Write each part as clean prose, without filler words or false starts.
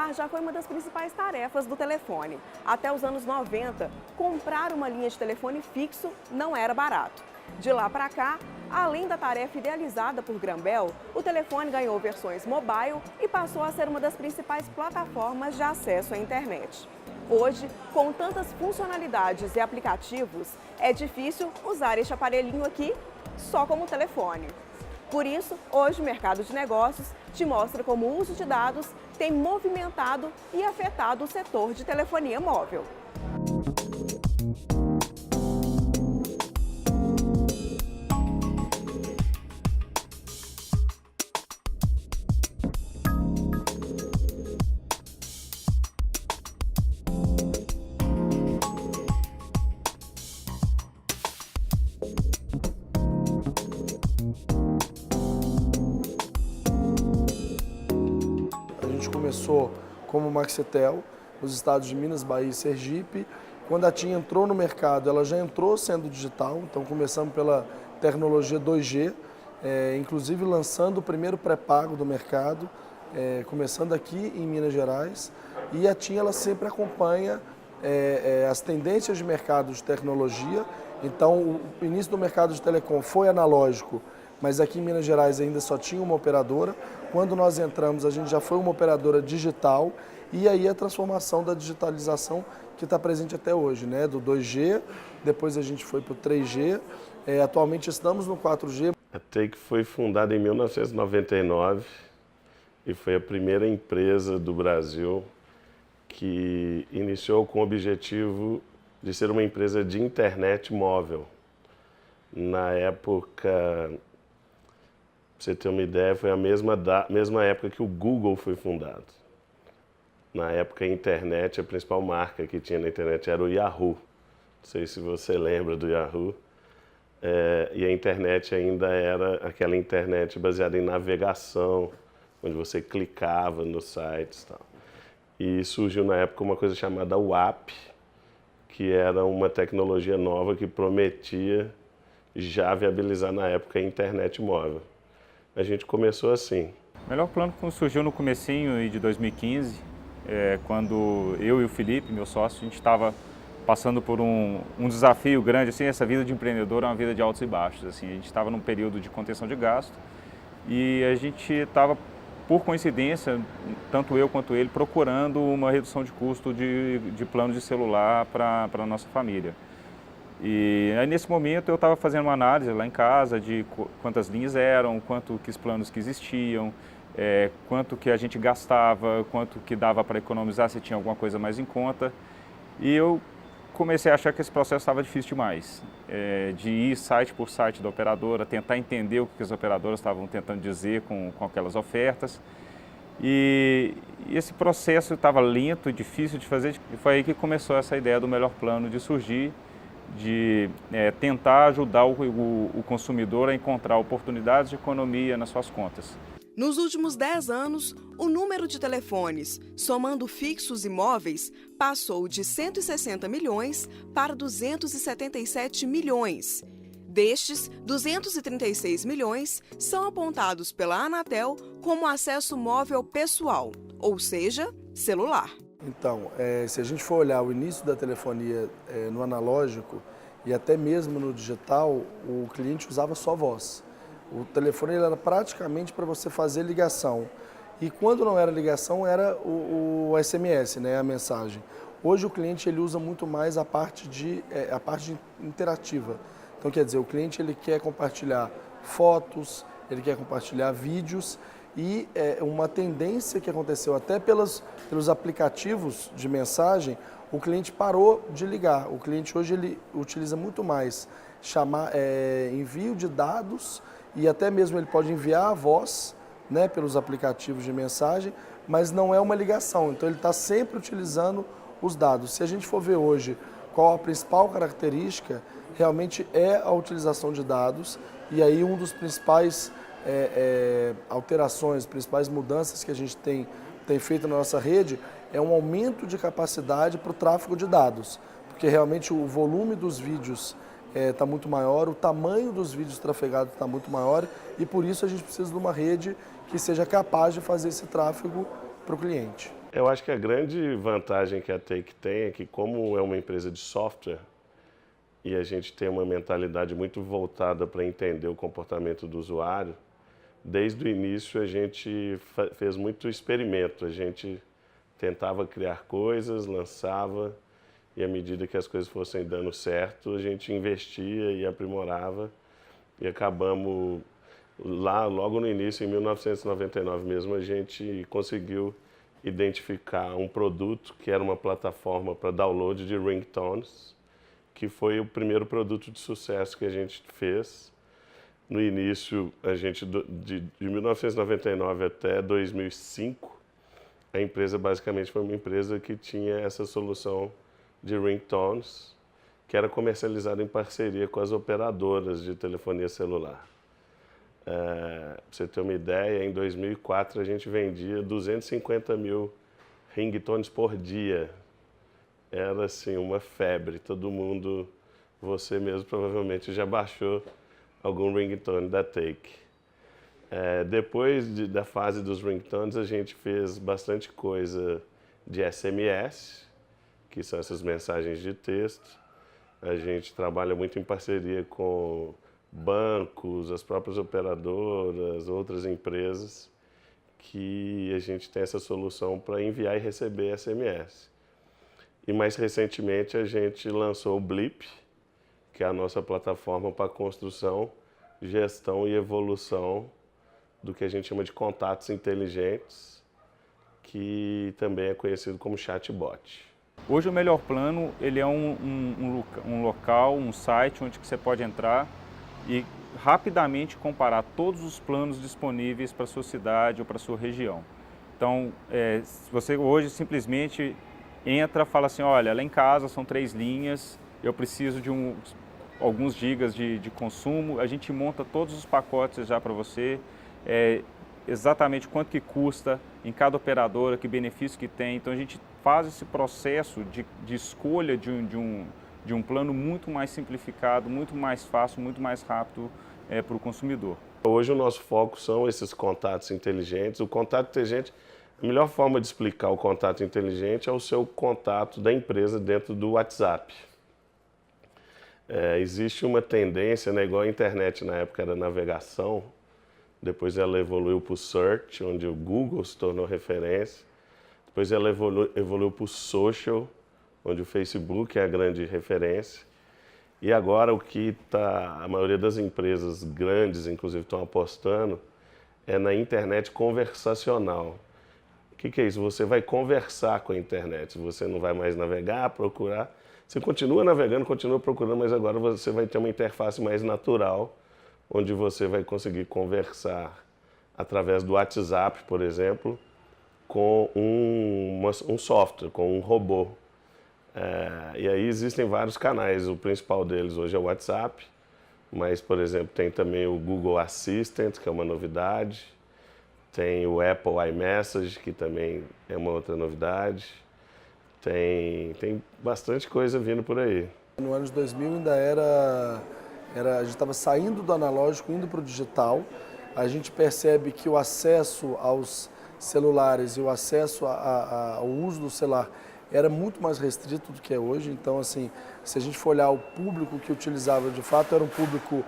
celular já foi uma das principais tarefas do telefone. Até os anos 90, comprar uma linha de telefone fixo não era barato. De lá para cá, além da tarefa idealizada por Graham Bell, o telefone ganhou versões mobile e passou a ser uma das principais plataformas de acesso à internet. Hoje, com tantas funcionalidades e aplicativos, é difícil usar este aparelhinho aqui só como telefone. Por isso, hoje o mercado de negócios te mostra como o uso de dados tem movimentado e afetado o setor de telefonia móvel. A gente começou como Maxitel, nos estados de Minas, Bahia e Sergipe. Quando a TIM entrou no mercado, ela já entrou sendo digital, então começamos pela tecnologia 2G, inclusive lançando o primeiro pré-pago do mercado, começando aqui em Minas Gerais. E a TIM ela sempre acompanha as tendências de mercado de tecnologia. Então o início do mercado de telecom foi analógico, mas aqui em Minas Gerais ainda só tinha uma operadora. Quando nós entramos, a gente já foi uma operadora digital e aí a transformação da digitalização que está presente até hoje, né? Do 2G, depois a gente foi para o 3G, atualmente estamos no 4G. A Take foi fundada em 1999 e foi a primeira empresa do Brasil que iniciou com o objetivo de ser uma empresa de internet móvel. Na época, pra você ter uma ideia, foi a mesma época que o Google foi fundado. Na época, a internet, a principal marca que tinha na internet era o Yahoo. Não sei se você lembra do Yahoo. E a internet ainda era aquela internet baseada em navegação, onde você clicava nos sites e tal. E surgiu na época uma coisa chamada WAP, que era uma tecnologia nova que prometia já viabilizar na época a internet móvel. A gente começou assim. O melhor plano surgiu no comecinho de 2015, quando eu e o Felipe, meu sócio, a gente estava passando por um desafio grande. Assim, essa vida de empreendedor é uma vida de altos e baixos. Assim, a gente estava num período de contenção de gasto e a gente estava, por coincidência, tanto eu quanto ele, procurando uma redução de custo de plano de celular para a nossa família. E aí, nesse momento, eu estava fazendo uma análise lá em casa de quantas linhas eram, quantos planos que existiam, quanto que a gente gastava, quanto que dava para economizar se tinha alguma coisa mais em conta. E eu comecei a achar que esse processo estava difícil demais, de ir site por site da operadora, tentar entender o que as operadoras estavam tentando dizer com aquelas ofertas. E esse processo estava lento e difícil de fazer, e foi aí que começou essa ideia do melhor plano de surgir, de tentar ajudar o consumidor a encontrar oportunidades de economia nas suas contas. Nos últimos 10 anos, o número de telefones, somando fixos e móveis, passou de 160 milhões para 277 milhões. Destes, 236 milhões são apontados pela Anatel como acesso móvel pessoal, ou seja, celular. Então, se a gente for olhar o início da telefonia no analógico e até mesmo no digital, o cliente usava só voz. O telefone ele era praticamente para você fazer ligação. E quando não era ligação, era o SMS, né, a mensagem. Hoje o cliente ele usa muito mais a parte interativa. Então, quer dizer, o cliente ele quer compartilhar fotos, ele quer compartilhar vídeos. E uma tendência que aconteceu até pelos aplicativos de mensagem, o cliente parou de ligar. O cliente hoje ele utiliza muito mais envio de dados e até mesmo ele pode enviar a voz, né, pelos aplicativos de mensagem, mas não é uma ligação. Então ele está sempre utilizando os dados. Se a gente for ver hoje qual a principal característica, realmente é a utilização de dados. E aí um dos principais alterações, principais mudanças que a gente tem feito na nossa rede é um aumento de capacidade para o tráfego de dados, porque realmente o volume dos vídeos está muito maior, o tamanho dos vídeos trafegados está muito maior e por isso a gente precisa de uma rede que seja capaz de fazer esse tráfego para o cliente. Eu acho que a grande vantagem que a Take tem é que, como é uma empresa de software, e a gente tem uma mentalidade muito voltada para entender o comportamento do usuário, desde o início a gente fez muito experimento, a gente tentava criar coisas, lançava, e à medida que as coisas fossem dando certo, a gente investia e aprimorava, e acabamos lá, logo no início, em 1999 mesmo, a gente conseguiu identificar um produto que era uma plataforma para download de ringtones, que foi o primeiro produto de sucesso que a gente fez. No início, a gente de 1999 até 2005, a empresa basicamente foi uma empresa que tinha essa solução de ringtones, que era comercializada em parceria com as operadoras de telefonia celular. Para você ter uma ideia, em 2004 a gente vendia 250 mil ringtones por dia. Era assim uma febre, todo mundo, você mesmo provavelmente já baixou algum ringtone da Take. Depois da fase dos ringtones, a gente fez bastante coisa de SMS, que são essas mensagens de texto. A gente trabalha muito em parceria com bancos, as próprias operadoras, outras empresas, que a gente tem essa solução para enviar e receber SMS. E mais recentemente a gente lançou o Blip, que é a nossa plataforma para construção, gestão e evolução do que a gente chama de contatos inteligentes, que também é conhecido como chatbot. Hoje o Melhor Plano ele é um local, um site onde você pode entrar e rapidamente comparar todos os planos disponíveis para a sua cidade ou para a sua região. Então, você hoje simplesmente entra, fala assim, olha, lá em casa são 3 linhas, eu preciso de alguns gigas de consumo, a gente monta todos os pacotes já para você, exatamente quanto que custa em cada operadora, que benefício que tem. Então a gente faz esse processo de escolha de um plano muito mais simplificado, muito mais fácil, muito mais rápido para o consumidor. Hoje o nosso foco são esses contatos inteligentes. O contato inteligente, a melhor forma de explicar o contato inteligente é o seu contato da empresa dentro do WhatsApp. Existe uma tendência, né, igual a internet na época era navegação, depois ela evoluiu para o search, onde o Google se tornou referência, depois ela evoluiu para o social, onde o Facebook é a grande referência, e agora o que a maioria das empresas grandes, inclusive, estão apostando, é na internet conversacional. O que é isso? Você vai conversar com a internet, você não vai mais navegar, procurar, você continua navegando, continua procurando, mas agora você vai ter uma interface mais natural, onde você vai conseguir conversar através do WhatsApp, por exemplo, com um software, com um robô. E aí existem vários canais, o principal deles hoje é o WhatsApp, mas, por exemplo, tem também o Google Assistant, que é uma novidade, tem o Apple iMessage, que também é uma outra novidade, tem bastante coisa vindo por aí. No ano de 2000 ainda a gente estava saindo do analógico, indo para o digital. A gente percebe que o acesso aos celulares e o acesso ao uso do celular era muito mais restrito do que é hoje. Então, assim, se a gente for olhar o público que utilizava de fato, era um público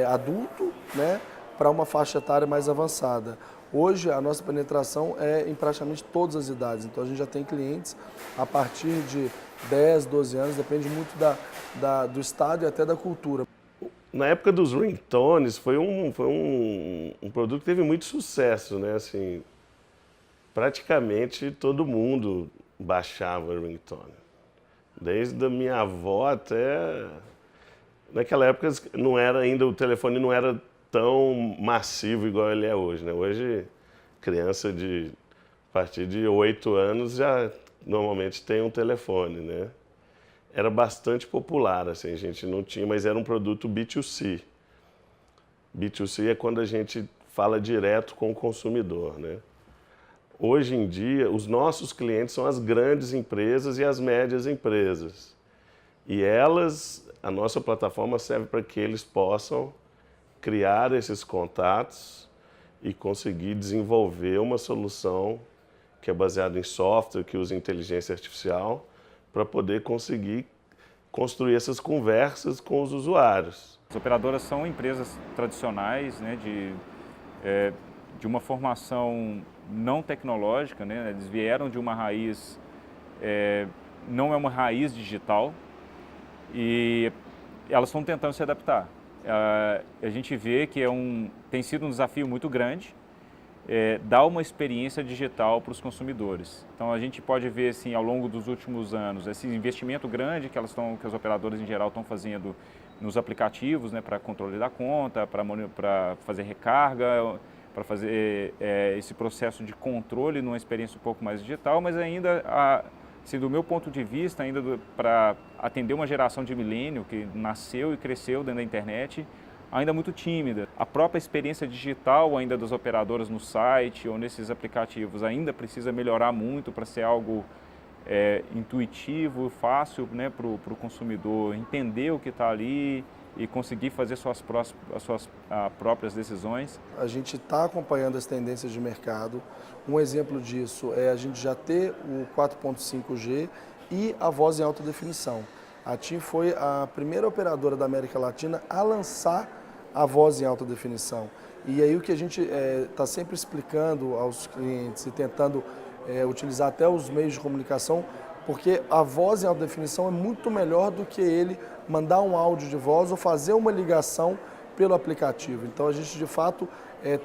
adulto, né, para uma faixa etária mais avançada. Hoje, a nossa penetração é em praticamente todas as idades. Então, a gente já tem clientes a partir de 10, 12 anos, depende muito do estado e até da cultura. Na época dos ringtones, foi um produto que teve muito sucesso, né? Assim, praticamente todo mundo baixava ringtone. Desde a minha avó até... Naquela época não era ainda, o telefone não era tão massivo igual ele é hoje, né? Hoje, criança a partir de 8 anos já normalmente tem um telefone, né? Era bastante popular, assim, a gente não tinha, mas era um produto B2C. B2C é quando a gente fala direto com o consumidor, né? Hoje em dia, os nossos clientes são as grandes empresas e as médias empresas. E a nossa plataforma serve para que eles possam criar esses contatos e conseguir desenvolver uma solução que é baseado em software, que usa inteligência artificial, para poder conseguir construir essas conversas com os usuários. As operadoras são empresas tradicionais, né, de uma formação não tecnológica, né, eles vieram de uma raiz, não é uma raiz digital, e elas estão tentando se adaptar. A gente vê que tem sido um desafio muito grande, dar uma experiência digital para os consumidores. Então a gente pode ver assim, ao longo dos últimos anos esse investimento grande que as operadoras em geral estão fazendo nos aplicativos, né, para controle da conta, para fazer recarga, para fazer esse processo de controle numa experiência um pouco mais digital, mas ainda, assim, do meu ponto de vista, ainda para atender uma geração de milênio que nasceu e cresceu dentro da internet, ainda muito tímida. A própria experiência digital ainda das operadoras no site ou nesses aplicativos ainda precisa melhorar muito para ser algo intuitivo, fácil, né, para o consumidor entender o que está ali e conseguir fazer as suas próprias decisões. A gente está acompanhando as tendências de mercado. Um exemplo disso é a gente já ter o 4.5G e a voz em alta definição. A TIM foi a primeira operadora da América Latina a lançar a voz em alta definição. E aí o que a gente está sempre explicando aos clientes e tentando utilizar até os meios de comunicação, porque a voz em alta definição é muito melhor do que ele mandar um áudio de voz ou fazer uma ligação pelo aplicativo. Então a gente de fato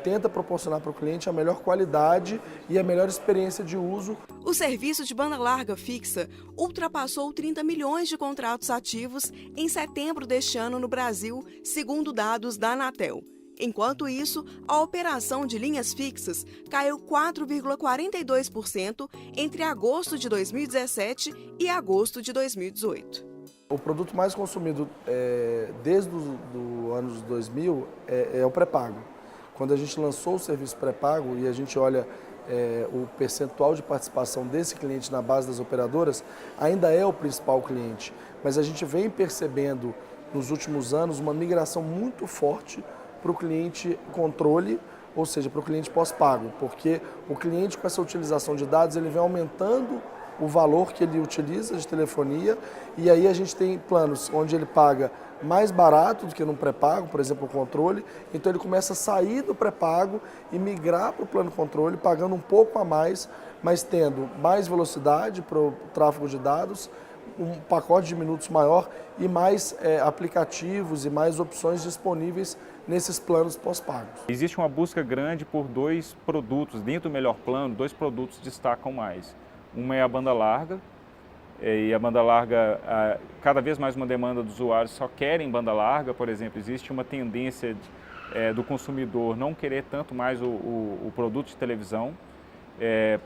tenta proporcionar para o cliente a melhor qualidade e a melhor experiência de uso. O serviço de banda larga fixa ultrapassou 30 milhões de contratos ativos em setembro deste ano no Brasil, segundo dados da Anatel. Enquanto isso, a operação de linhas fixas caiu 4,42% entre agosto de 2017 e agosto de 2018. O produto mais consumido desde os anos 2000 é o pré-pago. Quando a gente lançou o serviço pré-pago e a gente olha o percentual de participação desse cliente na base das operadoras, ainda é o principal cliente. Mas a gente vem percebendo nos últimos anos uma migração muito forte para o cliente controle, ou seja, para o cliente pós-pago, porque o cliente com essa utilização de dados ele vem aumentando o valor que ele utiliza de telefonia e aí a gente tem planos onde ele paga mais barato do que no pré-pago, por exemplo, o controle, então ele começa a sair do pré-pago e migrar para o plano controle, pagando um pouco a mais, mas tendo mais velocidade para o tráfego de dados, um pacote de minutos maior e mais aplicativos e mais opções disponíveis nesses planos pós-pagos. Existe uma busca grande por dois produtos, dentro do melhor plano, dois produtos destacam mais. Uma é a banda larga, e a banda larga, cada vez mais uma demanda dos usuários só querem banda larga, por exemplo, existe uma tendência do consumidor não querer tanto mais o produto de televisão,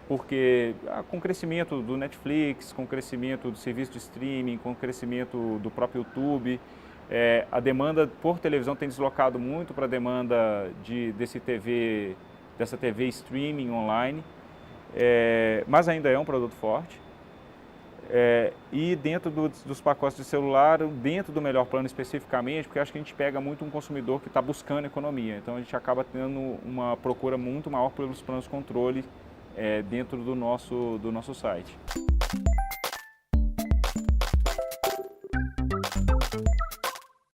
porque com o crescimento do Netflix, com o crescimento do serviço de streaming, com o crescimento do próprio YouTube, a demanda por televisão tem deslocado muito para a demanda dessa TV streaming online, mas ainda é um produto forte. E dentro dos pacotes de celular, dentro do melhor plano especificamente, porque acho que a gente pega muito um consumidor que está buscando economia, então a gente acaba tendo uma procura muito maior pelos planos controle dentro do nosso site.